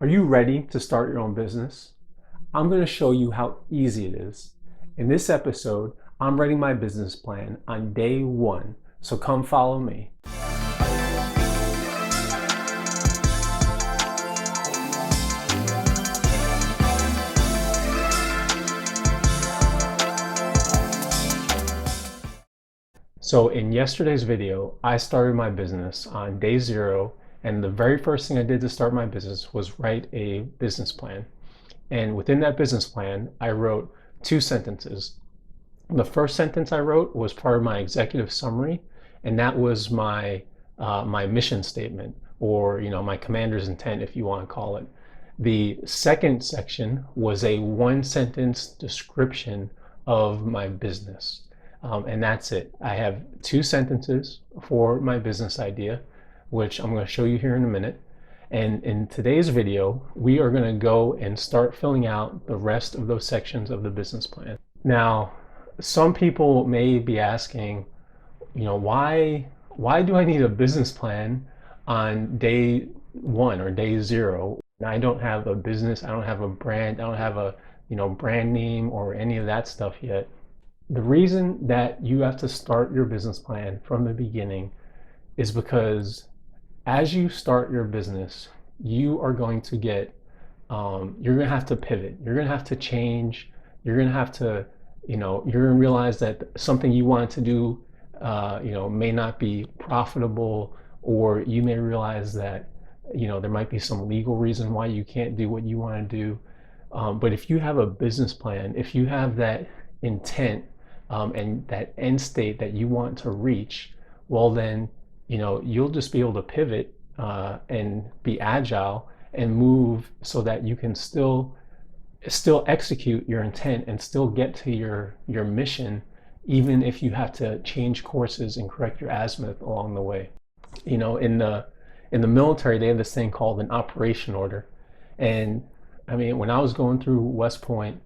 Are you ready to start your own business? I'm going to show you how easy it is. In this episode, I'm writing my business plan on day one, so come follow me. So in yesterday's video, I started my business on day zero, and the very first thing I did to start my business was write a business plan. And within that business plan, I wrote two sentences. The first sentence I wrote was part of my executive summary, and that was my mission statement, or my commander's intent, if you want to call it. The second section was a one sentence description of my business. And that's it. I have two sentences for my business idea, which I'm going to show you here in a minute. And in today's video, we are going to go and start filling out the rest of those sections of the business plan. Now, some people may be asking, why do I need a business plan on day one or day zero? I don't have a business, I don't have a brand, I don't have a brand name or any of that stuff yet. The reason that you have to start your business plan from the beginning is because as you start your business, you are going to get, you're going to have to pivot. You're going to have to change. You're going to have to, you're going to realize that something you wanted to do, may not be profitable, or you may realize that, there might be some legal reason why you can't do what you want to do. But if you have a business plan, if you have that intent, and that end state that you want to reach, well then, you'll just be able to pivot and be agile and move so that you can still execute your intent and still get to your mission, even if you have to change courses and correct your azimuth along the way. In the military, they have this thing called an operation order. And I mean, when I was going through West Point,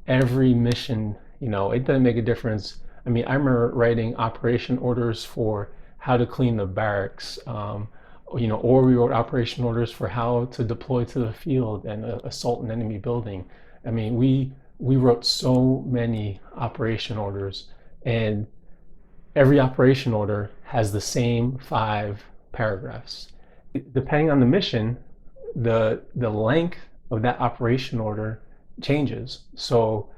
every mission, it doesn't make a difference. I mean, I remember writing operation orders for how to clean the barracks, or we wrote operation orders for how to deploy to the field and assault an enemy building. I mean, we wrote so many operation orders, and every operation order has the same 5 paragraphs. Depending on the mission, the length of that operation order changes. So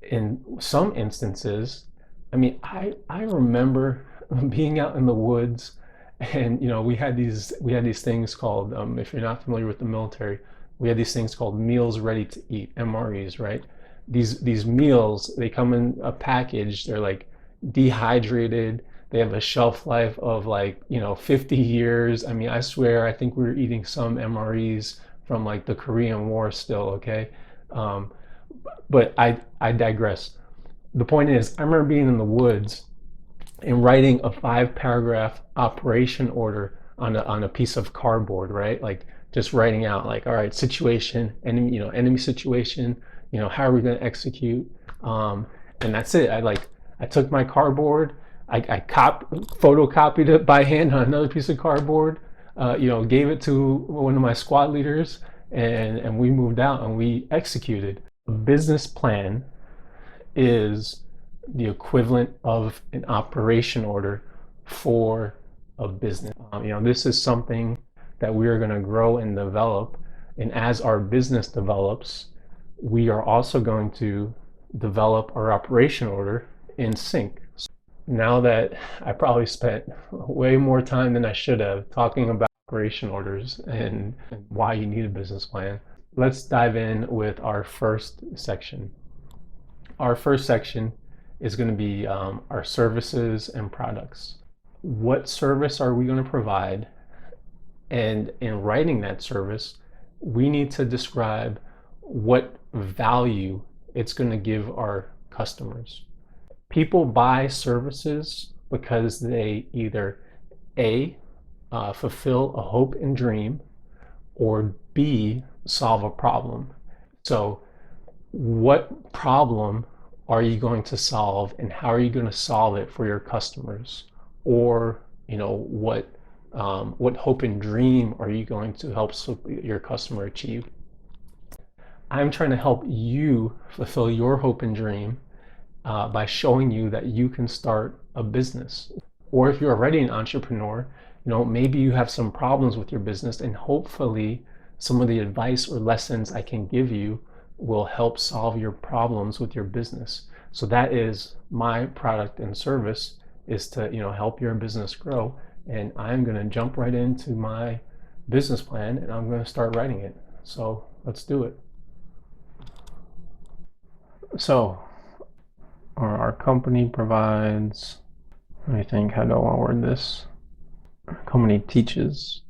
in some instances, I mean, I remember being out in the woods, and we had these things called, if you're not familiar with the military, we had these things called meals ready to eat, MREs, right? These meals, they come in a package. They're like dehydrated. They have a shelf life of 50 years. I mean, I swear, I think we were eating some MREs from like the Korean War still, okay? But I digress. The point is, I remember being in the woods and writing a 5-paragraph operation order on a piece of cardboard, right? Like just writing out all right, situation, enemy situation, how are we going to execute? And that's it. I took my cardboard, I photocopied it by hand on another piece of cardboard, gave it to one of my squad leaders, and we moved out and we executed. A business plan is the equivalent of an operation order for a business. This is something that we are going to grow and develop. And as our business develops, we are also going to develop our operation order in sync. Now that I probably spent way more time than I should have talking about operation orders and why you need a business plan, let's dive in with our first section. Our first section is going to be our services and products. What service are we going to provide? And in writing that service, we need to describe what value it's going to give our customers. People buy services because they either A, fulfill a hope and dream, or B, solve a problem. So what problem are you going to solve, and how are you going to solve it for your customers? Or what What hope and dream are you going to help your customer achieve? I'm trying to help you fulfill your hope and dream by showing you that you can start a business. Or if you're already an entrepreneur, maybe you have some problems with your business, and hopefully some of the advice or lessons I can give you will help solve your problems with your business. So that is my product and service, is to, help your business grow. And I'm going to jump right into my business plan and I'm going to start writing it. So let's do it. So our company provides, let me think, how do I want to word this? Our company teaches.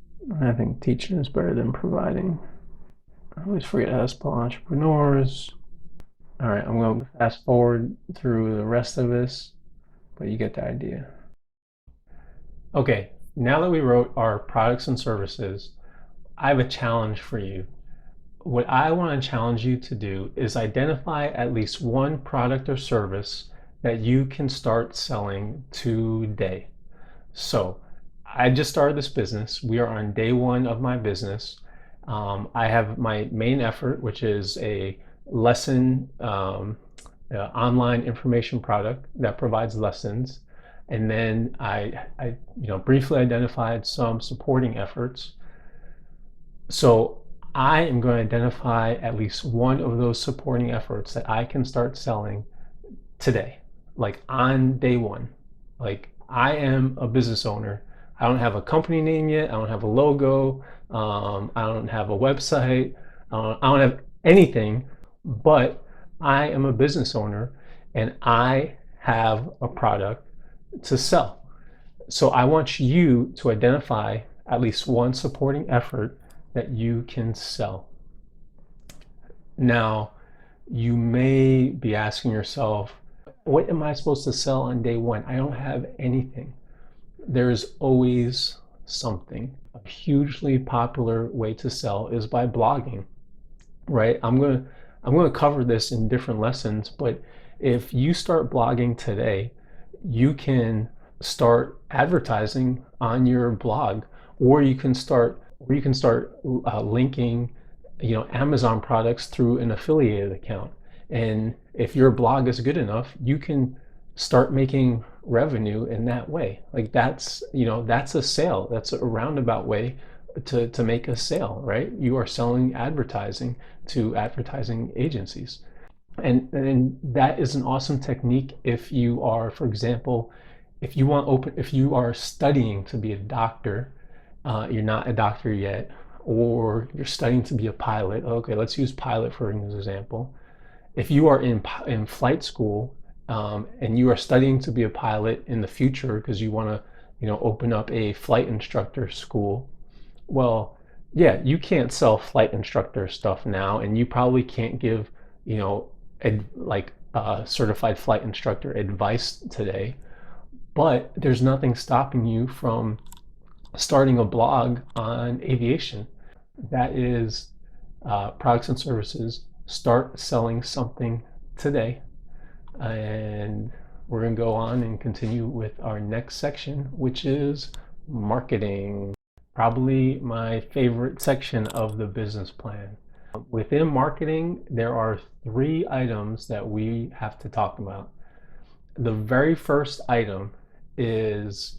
I think teaching is better than providing. I always forget how to spell entrepreneurs. All right, I'm going to fast forward through the rest of this, but you get the idea. Okay, now that we wrote our products and services, I have a challenge for you. What I want to challenge you to do is identify at least one product or service that you can start selling today. So I just started this business. We are on day one of my business. I have my main effort, which is a lesson online information product that provides lessons. And then I briefly identified some supporting efforts. So I am going to identify at least one of those supporting efforts that I can start selling today, like on day one. Like, I am a business owner. I don't have a company name yet. I don't have a logo. I don't have a website. I don't have anything, but I am a business owner and I have a product to sell. So I want you to identify at least one supporting effort that you can sell. Now, you may be asking yourself, what am I supposed to sell on day one? I don't have anything. There's always something. A hugely popular way to sell is by blogging, right? I'm going to cover this in different lessons, but if you start blogging today, you can start advertising on your blog, or you can start linking, Amazon products through an affiliated account. And if your blog is good enough, you can start making revenue in that way. Like, that's a sale. That's a roundabout way to make a sale, right? You are selling advertising to advertising agencies. And that is an awesome technique if you are, for example, if you are studying to be a doctor, you're not a doctor yet, or you're studying to be a pilot. Okay, let's use pilot for an example. If you are in flight school, and you are studying to be a pilot in the future because you want to, open up a flight instructor school, well, yeah, you can't sell flight instructor stuff now, and you probably can't give, like certified flight instructor advice today. But there's nothing stopping you from starting a blog on aviation. That is products and services. Start selling something today. And we're going to go on and continue with our next section, which is marketing. Probably my favorite section of the business plan. Within marketing, there are 3 items that we have to talk about. The very first item is,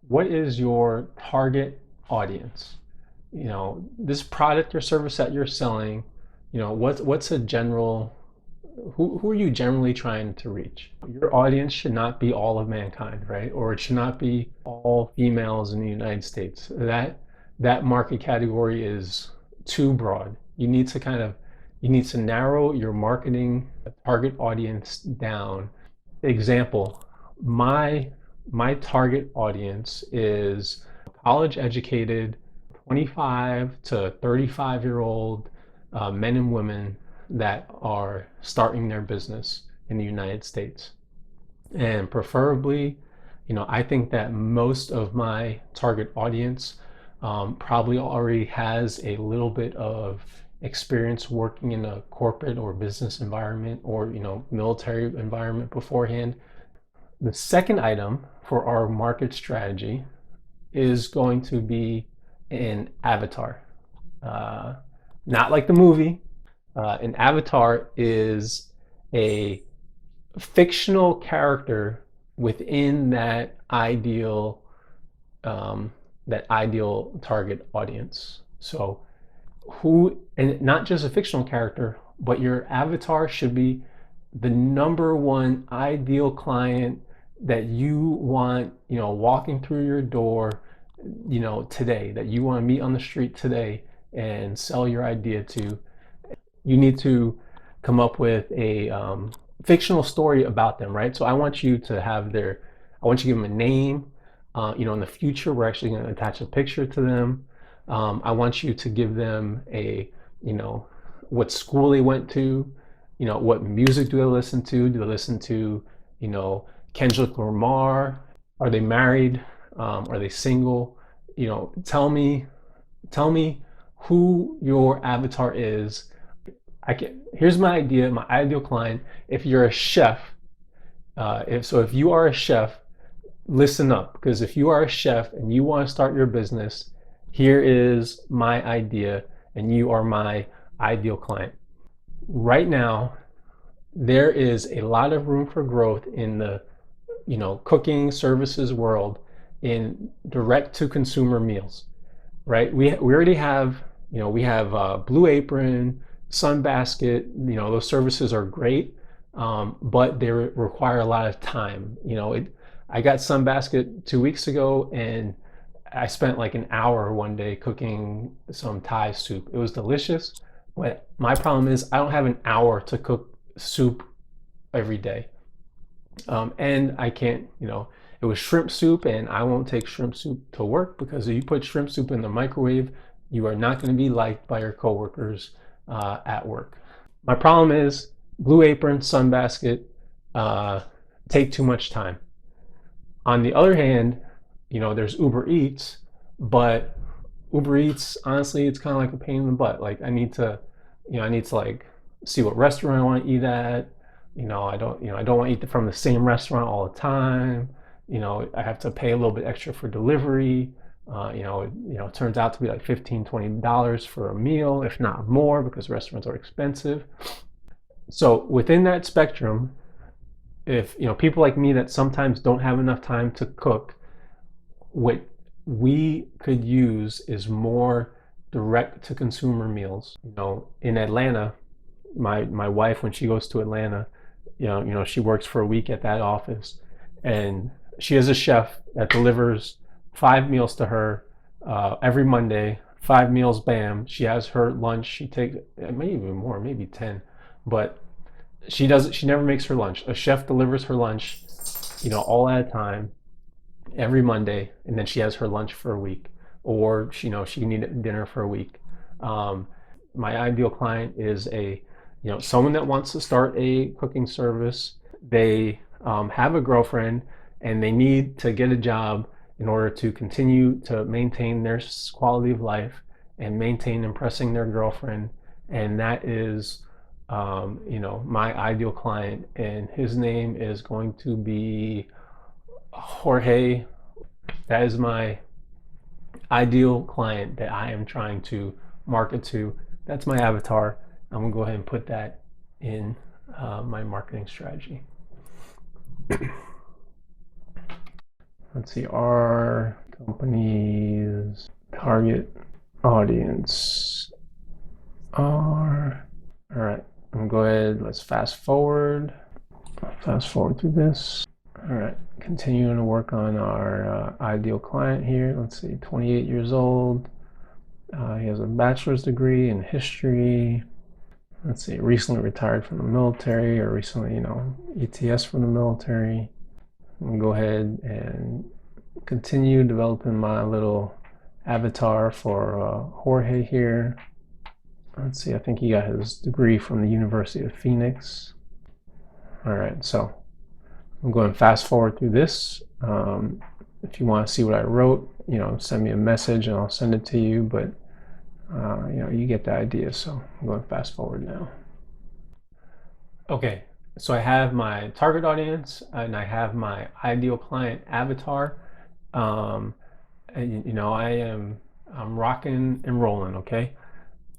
what is your target audience? This product or service that you're selling, what's a general, who are you generally trying to reach? Your audience should not be all of mankind, right? Or it should not be all females in the United States. That market category is too broad. You need to narrow your marketing target audience down. Example, my target audience is college educated, 25 to 35-year-old men and women that are starting their business in the United States. And preferably, I think that most of my target audience probably already has a little bit of experience working in a corporate or business environment, or military environment beforehand. The second item for our market strategy is going to be an avatar. Uh, Not like the movie. An avatar is a fictional character within um, that ideal target audience. So who, and not just a fictional character, but your avatar should be the number one ideal client that you want, walking through your door, today, that you want to meet on the street today and sell your idea to. You need to come up with a fictional story about them, right? So I want you to I want you to give them a name. In the future, we're actually going to attach a picture to them. I want you to give them you know, what school they went to, what music do they listen to? Do they listen to, you know, Kendrick Lamar? Are they married? Are they single? Tell me who your avatar is. Here's my idea, my ideal client. If you're a chef, if you are a chef, listen up, because if you are a chef and you want to start your business, here is my idea, and you are my ideal client. Right now, there is a lot of room for growth in the cooking services world in direct to consumer meals, right? We already have, we have Blue Apron, Sunbasket. Those services are great, but they require a lot of time. I got Sunbasket 2 weeks ago, and I spent like an hour one day cooking some Thai soup. It was delicious, but my problem is I don't have an hour to cook soup every day. And I can't, it was shrimp soup, and I won't take shrimp soup to work, because if you put shrimp soup in the microwave, you are not going to be liked by your coworkers at work. My problem is Blue Apron, Sunbasket uh, take too much time. On the other hand, there's Uber Eats, but Uber Eats, honestly, it's kind of like a pain in the butt. Like I need to like see what restaurant I want to eat at. I don't want to eat from the same restaurant all the time. I have to pay a little bit extra for delivery. It turns out to be like $15, $20 for a meal, if not more, because restaurants are expensive. So within that spectrum, if people like me that sometimes don't have enough time to cook, what we could use is more direct to consumer meals. In Atlanta, my wife, when she goes to Atlanta, she works for a week at that office, and she has a chef that delivers 5 meals to her every Monday. 5 meals, bam. She has her lunch. She takes, maybe even more, maybe 10, but she never makes her lunch. A chef delivers her lunch, all at a time, every Monday, and then she has her lunch for a week, or she can eat dinner for a week. Um, my ideal client is someone that wants to start a cooking service. They have a girlfriend, and they need to get a job in order to continue to maintain their quality of life and maintain impressing their girlfriend. And that is, my ideal client, and his name is going to be Jorge. That is my ideal client that I am trying to market to. That's my avatar. I'm gonna go ahead and put that in my marketing strategy. Let's see, our company's target audience are, all right, I'm gonna go ahead, let's fast forward through this. All right, continuing to work on our ideal client here. Let's see, 28 years old. He has a bachelor's degree in history. Let's see, recently retired from the military, or recently, ETS from the military. I'm gonna go ahead and continue developing my little avatar for Jorge here. Let's see, I think he got his degree from the University of Phoenix. All right, so I'm going to fast forward through this. If you want to see what I wrote, send me a message and I'll send it to you, but you get the idea. So I'm going to fast forward now. Okay, so I have my target audience and I have my ideal client avatar. I'm rocking and rolling. Okay.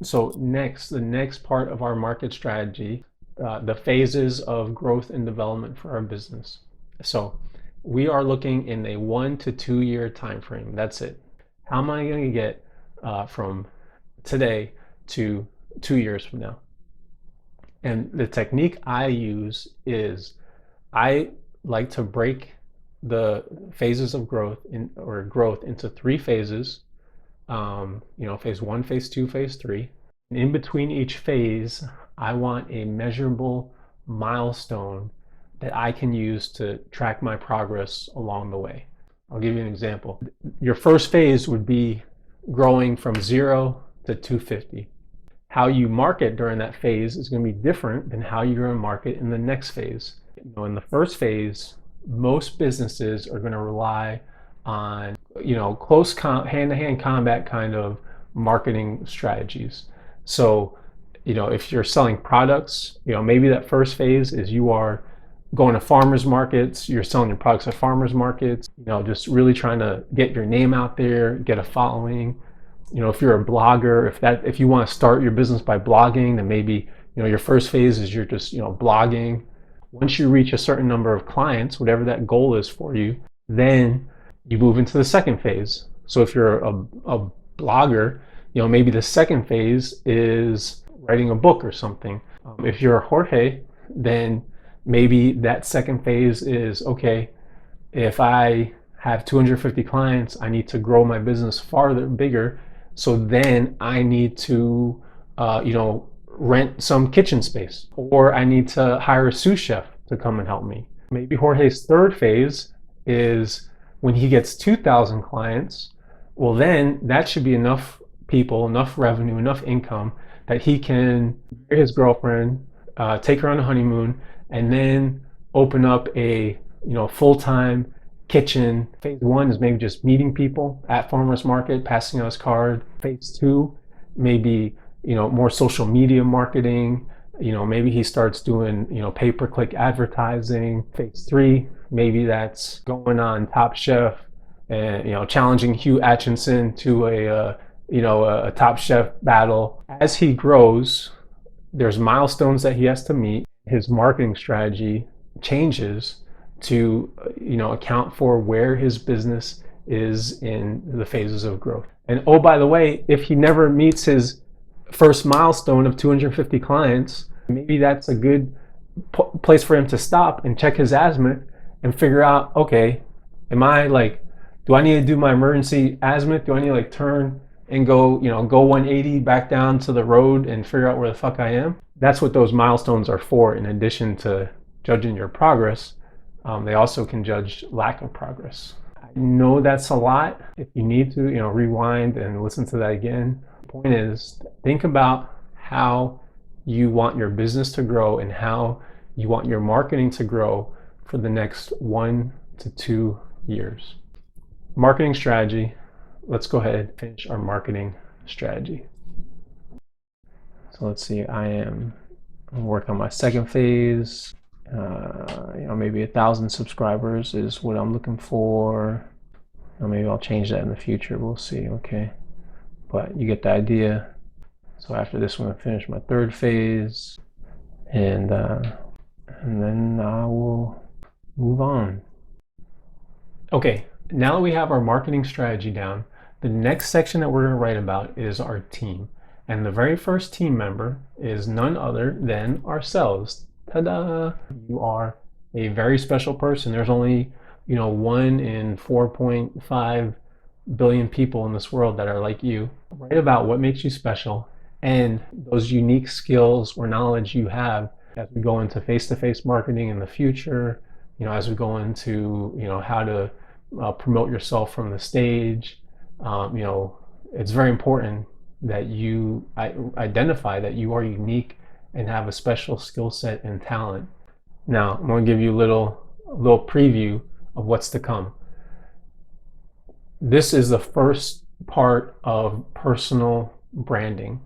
So the next part of our market strategy, the phases of growth and development for our business. So we are looking in a 1 to 2 year time frame. That's it. How am I going to get from today to 2 years from now? And the technique I use is I like to break the phases of growth into 3 phases. Phase one, phase two, phase three. In between each phase, I want a measurable milestone that I can use to track my progress along the way. I'll give you an example. Your first phase would be growing from 0 to 250. How you market during that phase is going to be different than how you're going to market in the next phase. In the first phase, most businesses are going to rely on close hand-to-hand combat kind of marketing strategies. So if you're selling products, maybe that first phase is you are going to farmers markets, you're selling your products at farmers markets, just really trying to get your name out there, get a following. If you're a blogger, if you want to start your business by blogging, then maybe your first phase is you're just blogging. Once you reach a certain number of clients, whatever that goal is for you, then you move into the second phase. So if you're a blogger, maybe the second phase is writing a book or something. If you're a Jorge, then maybe that second phase is, okay, if I have 250 clients, I need to grow my business farther, bigger. So then I need to, rent some kitchen space, or I need to hire a sous chef to come and help me. Maybe Jorge's third phase is when he gets 2,000 clients. Well, then that should be enough people, enough revenue, enough income that he can marry his girlfriend, take her on a honeymoon, and then open up a full-time kitchen. Phase one is maybe just meeting people at farmers market, passing out his card. Phase two, maybe more social media marketing. Maybe he starts doing pay-per-click advertising. Phase three, maybe that's going on Top Chef and challenging Hugh Atchison to a Top Chef battle. As he grows, there's milestones that he has to meet. His marketing strategy changes to account for where his business is in the phases of growth. And oh, by the way, if he never meets his first milestone of 250 clients, maybe that's a good place for him to stop and check his azimuth and figure out, okay, do I need to do my emergency azimuth? Do I need to turn and go 180 back down to the road and figure out where the fuck I am? That's what those milestones are for. In addition to judging your progress, they also can judge lack of progress. I know that's a lot. If you need to, rewind and listen to that again. The point is, think about how you want your business to grow and how you want your marketing to grow for the next 1 to 2 years. Marketing strategy. Let's go ahead and finish our marketing strategy. So let's see, I'm working on my second phase. Maybe 1,000 subscribers is what I'm looking for. Or maybe I'll change that in the future. We'll see. Okay, but you get the idea. So after this one, I finish my third phase, and then I will move on. Okay, now that we have our marketing strategy down, the next section that we're going to write about is our team. And the very first team member is none other than ourselves. Ta-da! You are a very special person. There's only, 1 in 4.5 billion people in this world that are like you. Write about what makes you special and those unique skills or knowledge you have as we go into face-to-face marketing in the future, as we go into, how to promote yourself from the stage. It's very important that you identify that you are unique and have a special skill set and talent. Now, I'm going to give you a little preview of what's to come. This is the first part of personal branding.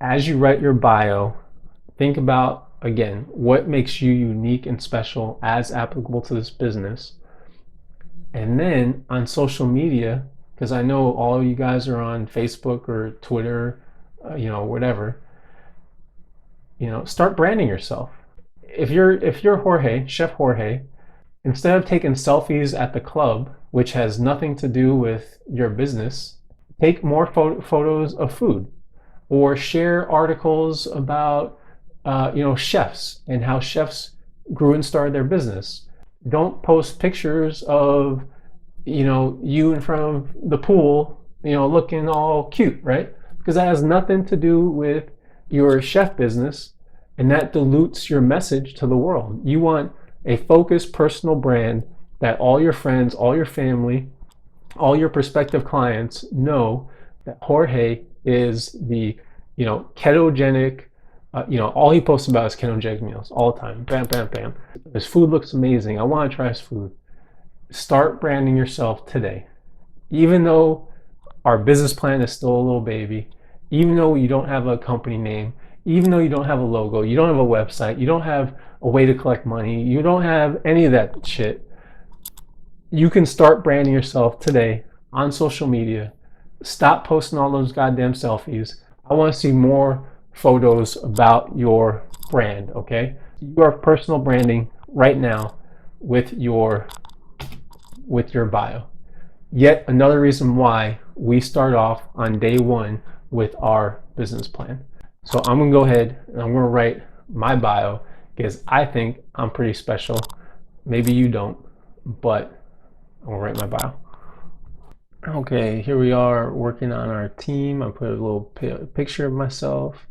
As you write your bio, think about, again, what makes you unique and special as applicable to this business. And then on social media, because I know all of you guys are on Facebook or Twitter, whatever. Start branding yourself. If you're Jorge, Chef Jorge, instead of taking selfies at the club, which has nothing to do with your business, take more photos of food or share articles about chefs and how chefs grew and started their business. Don't post pictures of you in front of the pool, looking all cute, right? Because that has nothing to do with your chef business, and that dilutes your message to the world. You want a focused personal brand that all your friends, all your family, all your prospective clients know that Jorge is the, ketogenic, all he posts about is ketogenic meals all the time. Bam, bam, bam. His food looks amazing. I want to try his food. Start branding yourself today. Even though our business plan is still a little baby, even though you don't have a company name, even though you don't have a logo, you don't have a website, you don't have a way to collect money, you don't have any of that shit, you can start branding yourself today on social media. Stop posting all those goddamn selfies. I want to see more photos about your brand, okay? You are personal branding right now with your bio. Yet another reason why we start off on day one with our business plan. So I'm gonna go ahead and I'm gonna write my bio because I think I'm pretty special. Maybe you don't, but I'm gonna write my bio. Okay, here we are working on our team. I put a little picture of myself.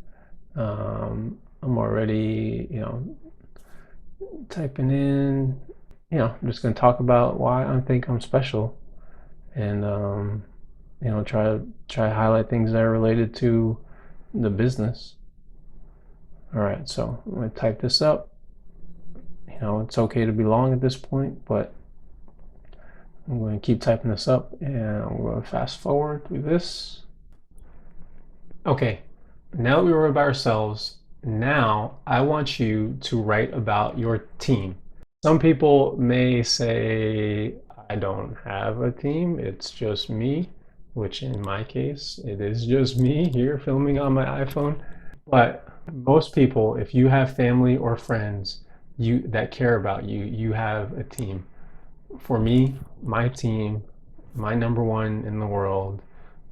I'm already, typing in, I'm just gonna talk about why I think I'm special, and try to highlight things that are related to the business. All right, so I'm gonna type this up. It's okay to be long at this point, but I'm going to keep typing this up, and I'm going to fast forward through this. Okay, now that we wrote about ourselves, now I want you to write about your team. Some people may say, I don't have a team, it's just me, which in my case, it is just me here filming on my iPhone. But most people, if you have family or friends that care about you, you have a team. For me, my team, my number one in the world,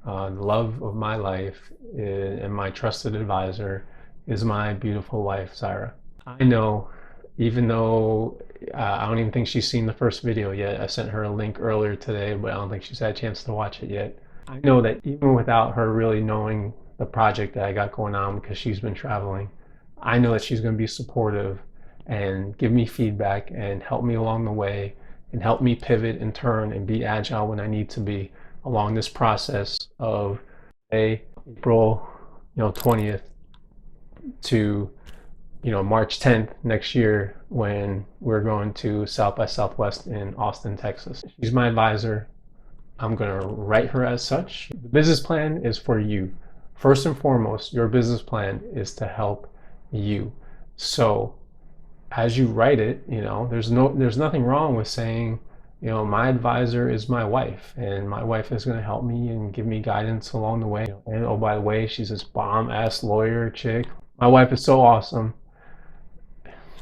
the love of my life, and my trusted advisor is my beautiful wife, Syra. I know, even though I don't even think she's seen the first video yet. I sent her a link earlier today, but I don't think she's had a chance to watch it yet. I know that even without her really knowing the project that I got going on because she's been traveling, I know that she's going to be supportive and give me feedback and help me along the way and help me pivot and turn and be agile when I need to be along this process of April 20th to March 10th next year when we're going to South by Southwest in Austin, Texas. She's my advisor. I'm going to write her as such. The business plan is for you. First and foremost, your business plan is to help you. So as you write it, there's nothing wrong with saying, my advisor is my wife, and my wife is going to help me and give me guidance along the way. And oh, by the way, she's this bomb ass lawyer chick. My wife is so awesome.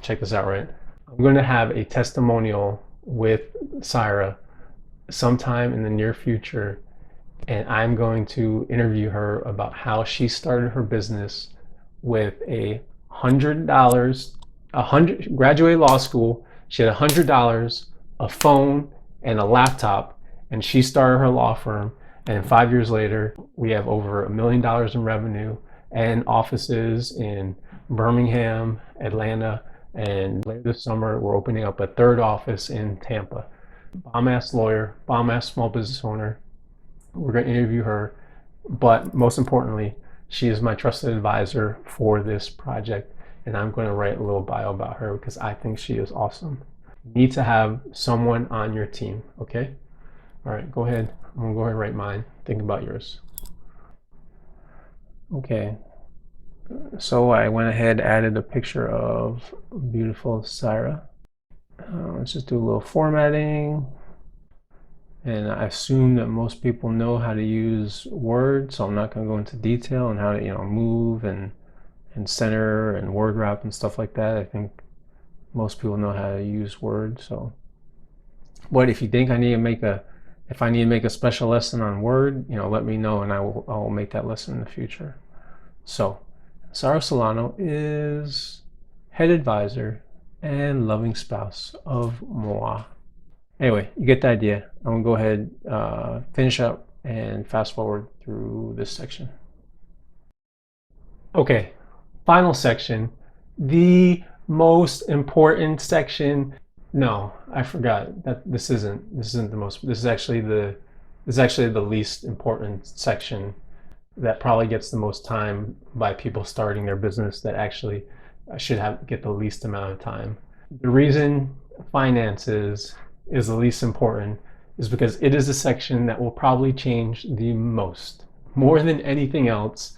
Check this out, right? I'm going to have a testimonial with Syra sometime in the near future, and I'm going to interview her about how she started her business with $100, graduated law school. She had $100, a phone, and a laptop, and she started her law firm. And 5 years later, we have over $1 million in revenue and offices in Birmingham, Atlanta, and later this summer, we're opening up a third office in Tampa. Bomb ass lawyer, bomb ass small business owner. We're going to interview her, but most importantly, she is my trusted advisor for this project, and I'm going to write a little bio about her because I think she is awesome. You need to have someone on your team, okay? All right, go ahead. I'm going to go ahead and write mine. Think about yours. Okay, so I went ahead, added a picture of beautiful Syra. Let's just do a little formatting. And I assume that most people know how to use Word, so I'm not going to go into detail on how to, move and center and word wrap and stuff like that. I think most people know how to use Word. So, but if you think if I need to make a special lesson on Word, let me know and I will make that lesson in the future. So, Sarah Solano is head advisor and loving spouse of Moi. Anyway, you get the idea. I'm gonna go ahead, finish up, and fast forward through this section. Okay, final section, the most important section. No, I forgot that this isn't the most. This is actually the least important section that probably gets the most time by people starting their business that actually should get the least amount of time. The reason finances is the least important is because it is a section that will probably change the most. More than anything else,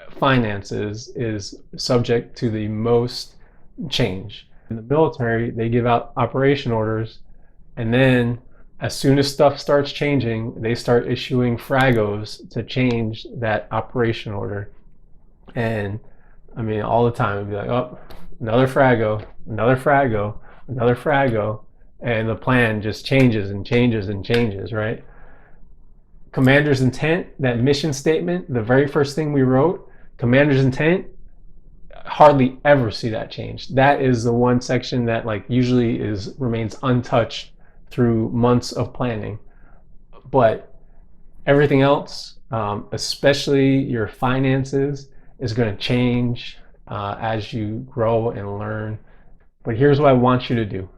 finances is subject to the most change. In the military, they give out operation orders, and then as soon as stuff starts changing, they start issuing fragos to change that operation order. And I mean, all the time, it'd be like, oh, another frago, another frago, another frago. And the plan just changes and changes and changes, right? Commander's intent, that mission statement, the very first thing we wrote, commander's intent, hardly ever see that change. That is the one section that like usually remains untouched through months of planning. But everything else, especially your finances, is going to change as you grow and learn. But here's what I want you to do.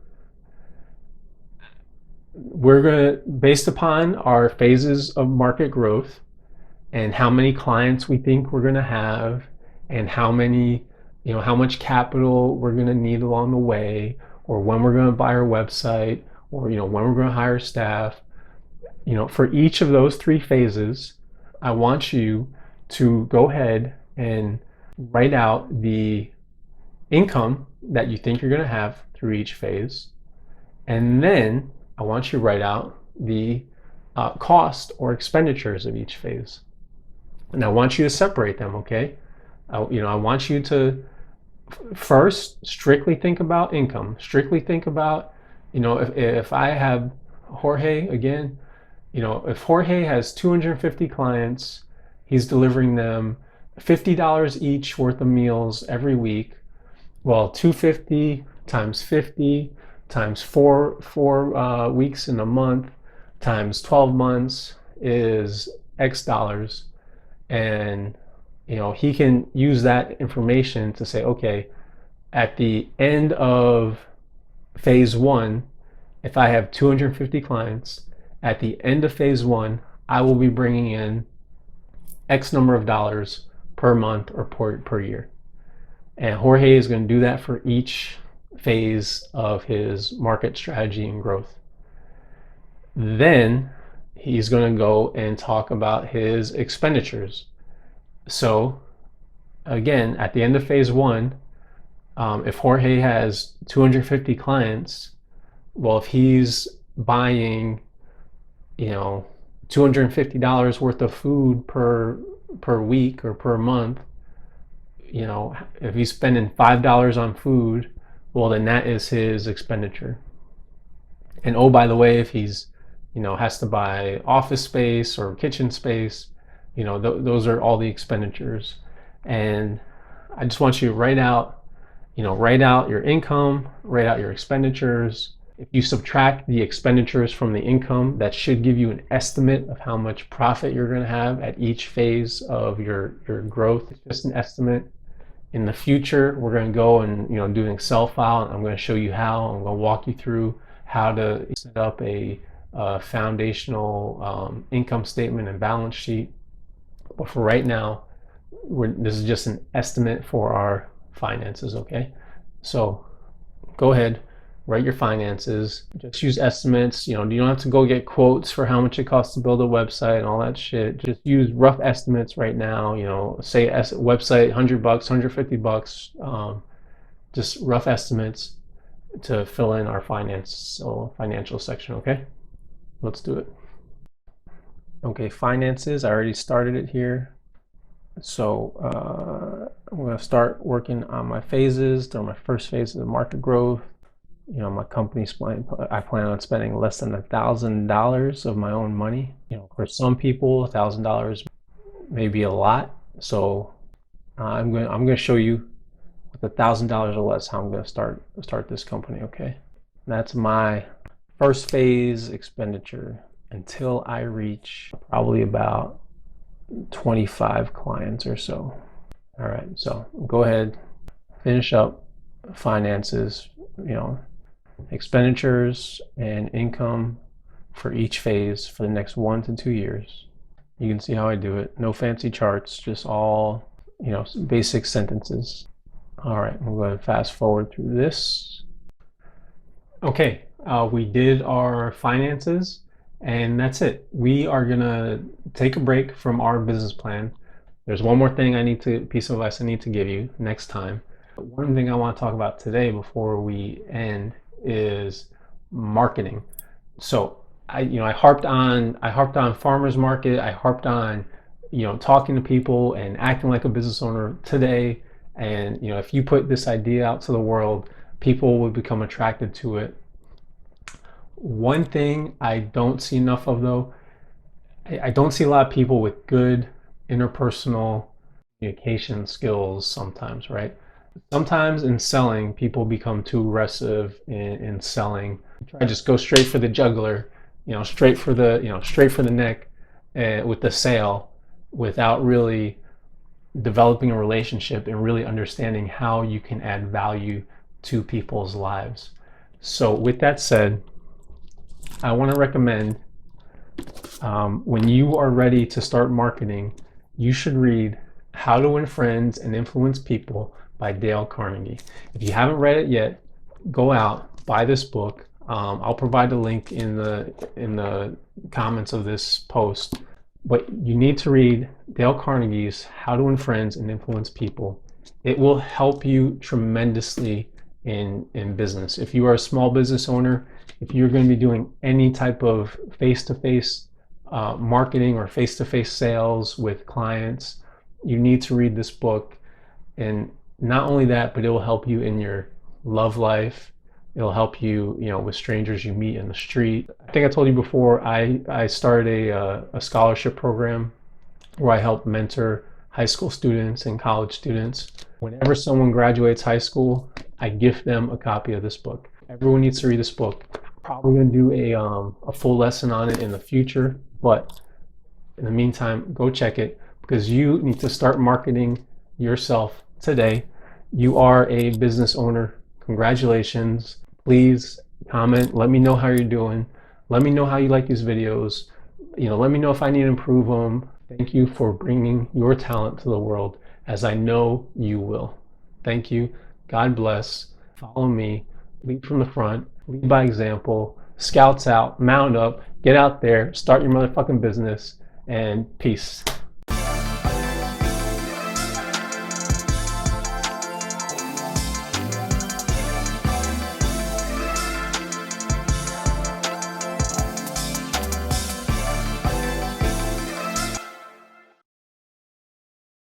We're going to, based upon our phases of market growth and how many clients we think we're going to have and how much capital we're going to need along the way, or when we're going to buy our website, or, when we're going to hire staff, for each of those three phases, I want you to go ahead and write out the income that you think you're going to have through each phase. And then I want you to write out the cost or expenditures of each phase. And I want you to separate them, okay? I want you to first strictly think about income. Strictly think about, if I have Jorge again, if Jorge has 250 clients, he's delivering them $50 each worth of meals every week. Well, 250 times 50 times four weeks in a month times 12 months is X dollars. And, he can use that information to say, okay, at the end of phase one, if I have 250 clients, at the end of phase one, I will be bringing in X number of dollars per month or per year. And Jorge is going to do that for each phase of his market strategy and growth. Then he's going to go and talk about his expenditures. So again, at the end of phase one, if Jorge has 250 clients, well, if he's buying, $250 worth of food per week or per month, if he's spending $5 on food, well, then that is his expenditure. And oh, by the way, if he's, has to buy office space or kitchen space, those are all the expenditures. And I just want you to write out your income, write out your expenditures. If you subtract the expenditures from the income, that should give you an estimate of how much profit you're going to have at each phase of your growth. It's just an estimate. In the future, we're going to go and do an Excel file, and I'm going to show you how. I'm going to walk you through how to set up a foundational income statement and balance sheet. But for right now, this is just an estimate for our finances, okay? So go ahead, write your finances, just use estimates. You don't have to go get quotes for how much it costs to build a website and all that shit. Just use rough estimates right now. Say website $100, $150, just rough estimates to fill in our financial section, okay? Let's do it. Okay, finances, I already started it here. So I'm going to start working on my phases. During my first phase of the market growth, my company's I plan on spending less than $1,000 of my own money. For some people, $1,000 may be a lot. So I'm going to show you with $1,000 or less how I'm going to start this company. Okay, that's my first phase expenditure until I reach probably about 25 clients or so. All right, so go ahead, finish up finances, expenditures and income for each phase for the next 1 to 2 years. You can see how I do it. No fancy charts, just all, basic sentences. All right, we'll go ahead and fast forward through this. Okay, we did our finances, and that's it. We are gonna take a break from our business plan. There's one more thing piece of advice I need to give you next time. One thing I want to talk about today before we end is marketing. So I harped on farmers market. I harped on, talking to people and acting like a business owner today. And, if you put this idea out to the world, people will become attracted to it. One thing I don't see enough of though, I don't see a lot of people with good interpersonal communication skills sometimes, right? Sometimes in selling, people become too aggressive in selling. Try to just go straight for the jugular, straight for the neck, with the sale, without really developing a relationship and really understanding how you can add value to people's lives. So, with that said, I want to recommend, when you are ready to start marketing, you should read How to Win Friends and Influence People by Dale Carnegie. If you haven't read it yet, go out, buy this book. I'll provide the link in the comments of this post. But you need to read Dale Carnegie's How to Win Friends and Influence People. It will help you tremendously in business. If you are a small business owner, if you're going to be doing any type of face-to-face marketing or face-to-face sales with clients, you need to read this book. And not only that, but it will help you in your love life. It'll help you, with strangers you meet in the street. I think I told you before, I started a scholarship program where I help mentor high school students and college students. Whenever someone graduates high school, I gift them a copy of this book. Everyone needs to read this book. Probably going to do a full lesson on it in the future, but in the meantime, go check it, because you need to start marketing yourself today. You are a business owner. Congratulations. Please comment. Let me know how you're doing. Let me know how you like these videos. Let me know if I need to improve them. Thank you for bringing your talent to the world, as I know you will. Thank you. God bless. Follow me. Lead from the front. Lead by example. Scouts out. Mount up. Get out there. Start your motherfucking business. And peace.